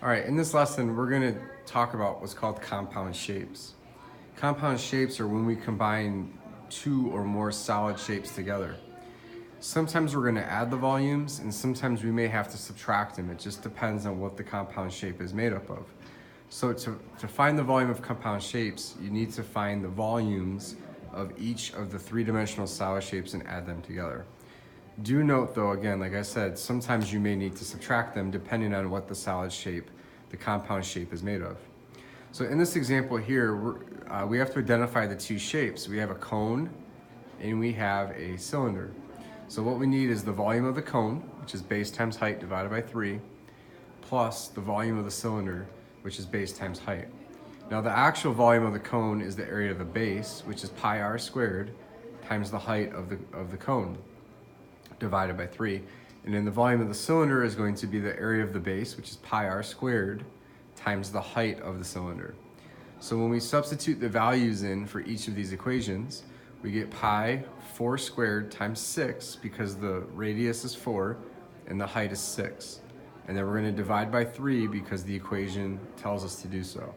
All right, in this lesson, we're going to talk about what's called compound shapes. Compound shapes are when we combine two or more solid shapes together. Sometimes we're going to add the volumes, and sometimes we may have to subtract them. It just depends on what the compound shape is made up of. So to find the volume of compound shapes, you need to find the volumes of each of the three-dimensional solid shapes and add them together. Do note though, again, like I said, sometimes you may need to subtract them depending on what the solid shape, the compound shape is made of. So in this example here, we have to identify the two shapes. We have a cone and we have a cylinder. So what we need is the volume of the cone, which is base times height divided by 3, plus the volume of the cylinder, which is base times height. Now the actual volume of the cone is the area of the base, which is pi r squared, times the height of the cone, divided by 3. And then the volume of the cylinder is going to be the area of the base, which is pi r squared, times the height of the cylinder. So when we substitute the values in for each of these equations, we get pi 4 squared times 6, because the radius is 4 and the height is 6. And then we're going to divide by 3 because the equation tells us to do so.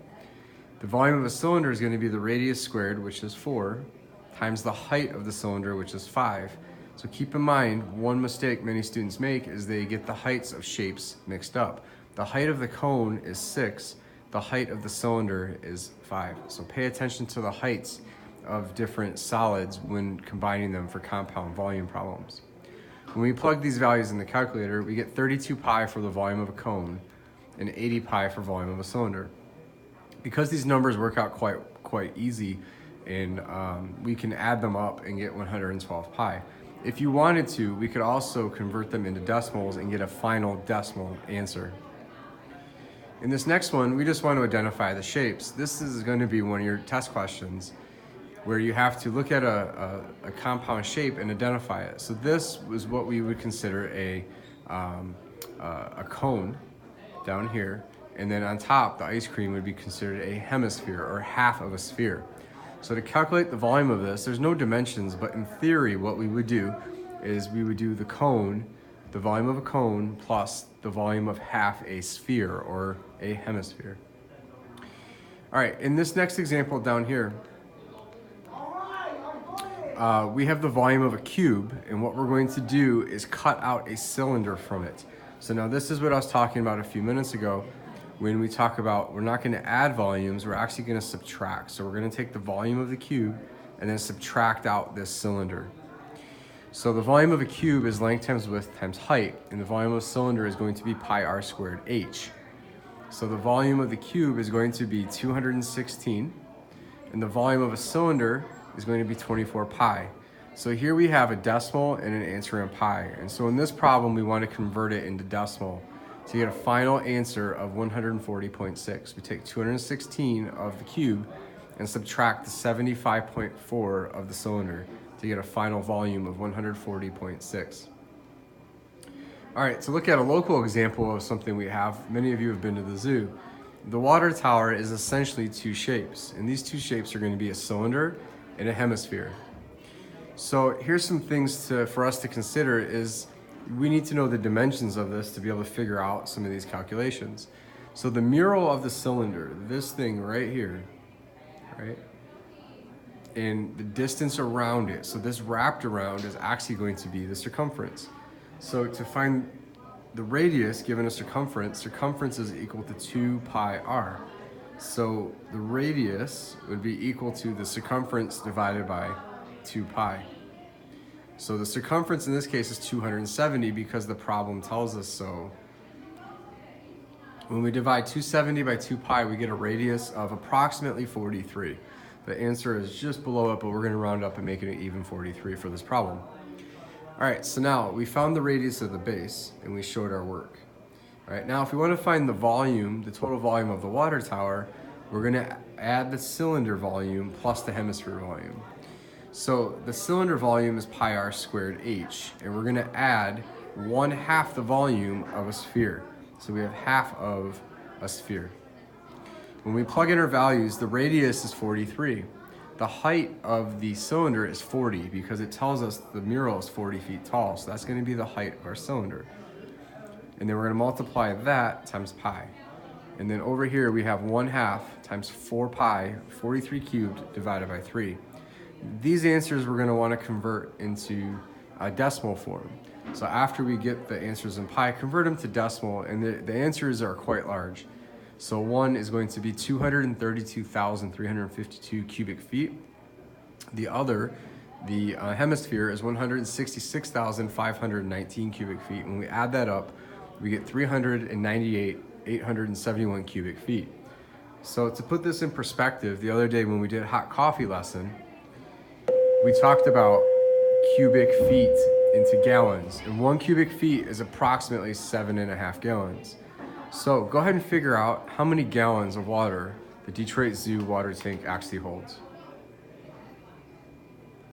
The volume of a cylinder is going to be the radius squared, which is 4, times the height of the cylinder, which is 5. So keep in mind, one mistake many students make is they get the heights of shapes mixed up. The height of the cone is 6, the height of the cylinder is 5. So pay attention to the heights of different solids when combining them for compound volume problems. When we plug these values in the calculator, we get 32 pi for the volume of a cone and 80 pi for volume of a cylinder. Because these numbers work out quite easy, and we can add them up and get 112 pi. If you wanted to, we could also convert them into decimals and get a final decimal answer. In this next one, we just want to identify the shapes. This is going to be one of your test questions where you have to look at a compound shape and identify it. So this was what we would consider a cone down here, and then on top, the ice cream would be considered a hemisphere, or half of a sphere. So to calculate the volume of this, there's no dimensions, but in theory, what we would do is we would do the cone, the volume of a cone, plus the volume of half a sphere, or a hemisphere. All right, in this next example down here, we have the volume of a cube, and what we're going to do is cut out a cylinder from it. So now this is what I was talking about a few minutes ago. When we talk about, we're not going to add volumes, we're actually going to subtract. So we're going to take the volume of the cube and then subtract out this cylinder. So the volume of a cube is length times width times height, and the volume of a cylinder is going to be pi r squared h. So the volume of the cube is going to be 216, and the volume of a cylinder is going to be 24 pi. So here we have a decimal and an answer in pi. And so in this problem, we want to convert it into decimal to get a final answer of 140.6. We take 216 of the cube and subtract the 75.4 of the cylinder to get a final volume of 140.6. All right, to look at a local example of something we have, many of you have been to the zoo. The water tower is essentially two shapes, and these two shapes are going to be a cylinder and a hemisphere. So here's some things for us to consider is we need to know the dimensions of this to be able to figure out some of these calculations. So the mural of the cylinder, this thing right here, right? And the distance around it, so this wrapped around is actually going to be the circumference. So to find the radius given a circumference, circumference is equal to 2 pi r. So the radius would be equal to the circumference divided by 2 pi. So the circumference in this case is 270 because the problem tells us so. When we divide 270 by 2 pi, we get a radius of approximately 43. The answer is just below it, but we're going to round up and make it an even 43 for this problem. All right, so now we found the radius of the base and we showed our work. All right, now if we want to find the volume, the total volume of the water tower, we're going to add the cylinder volume plus the hemisphere volume. So the cylinder volume is pi r squared h, and we're going to add 1/2 the volume of a sphere. So we have half of a sphere. When we plug in our values, the radius is 43. The height of the cylinder is 40 because it tells us the mural is 40 feet tall. So that's going to be the height of our cylinder. And then we're going to multiply that times pi. And then over here we have 1/2 times 4 pi, 43 cubed divided by 3. These answers we're gonna wanna convert into decimal form. So after we get the answers in pi, convert them to decimal, and the answers are quite large. So one is going to be 232,352 cubic feet. The other, the hemisphere, is 166,519 cubic feet. When we add that up, we get 398,871 cubic feet. So to put this in perspective, the other day when we did hot coffee lesson, we talked about cubic feet into gallons, and 1 cubic feet is approximately 7.5 gallons. So go ahead and figure out how many gallons of water the Detroit Zoo water tank actually holds.